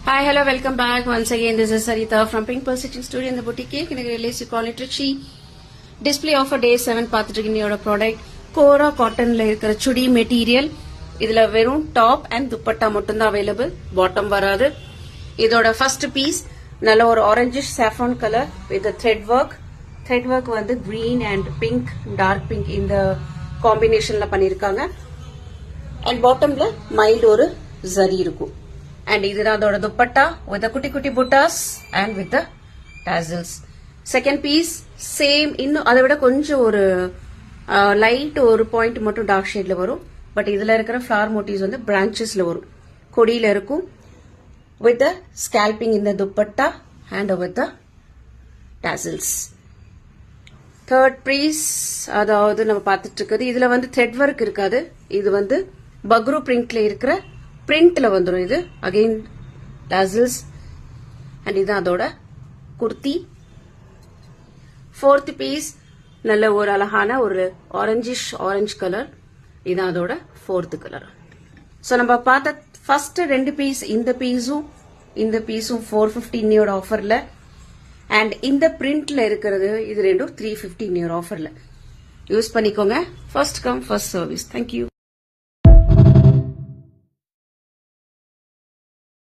Hi, hello, welcome back. Once again, this is Sarita from Pink Pearl Stitching Studio in the boutique. In a release, you call it Richie. Display offer day 7 பார்த்துட்டு product கோரா காட்டன்ல இருக்கிற சுடி material. இதுல வெறும் top and dupatta மட்டும்தான் available, bottom வராது. இதோட first piece நல்ல ஒரு orangish saffron colour with thread work வந்து green and pink, dark pink இந்த காம்பினேஷன்ல பண்ணிருக்காங்க. அண்ட் பாட்டம்ல மைல்டு ஒரு ஜரி இருக்கும். அண்ட் இதுதான் அதோட துப்பட்டா வித் குட்டி குட்டி புட்டாஸ் and with tassels. Second piece same, இன்னும் அதை விட கொஞ்சம் ஒரு லைட் ஒரு பாயிண்ட் மட்டும் டார்க் ஷேட்ல வரும். பட் இதுல இருக்கிற ஃபிளவர் மோட்டிவ்ஸ் வந்து பிரான்ச்சஸ்ல வரும், கொடியில இருக்கும். வித் ஸ்கேல்பிங் இந்த dupatta and with tassels. Third piece அதாவது நம்ம பார்த்துட்டு இருக்கிறது, இதுல வந்து த்ரெட் ஒர்க் இருக்காது. இது வந்து பக்ரு பிரிண்ட்ல இருக்கிற பிரிண்ட்ல வந்துடும். இது அகைன் டாசல்ஸ் அண்ட் இதுதான் அதோட குர்த்தி. ஃபோர்த் பீஸ் நல்ல ஒரு அழகான ஒரு ஆரஞ்சு கலர், இதுதான் அதோட ஃபோர்த் கலர். ஸோ நம்ம பார்த்த ஃபர்ஸ்ட் ரெண்டு பீஸ், இந்த பீஸும் 450 ஆஃபர்ல, அண்ட் இந்த பிரிண்ட்ல இருக்கிறது இது ரெண்டும் 350 ஆஃபர்ல யூஸ் பண்ணிக்கோங்க. First come first service. Thank you.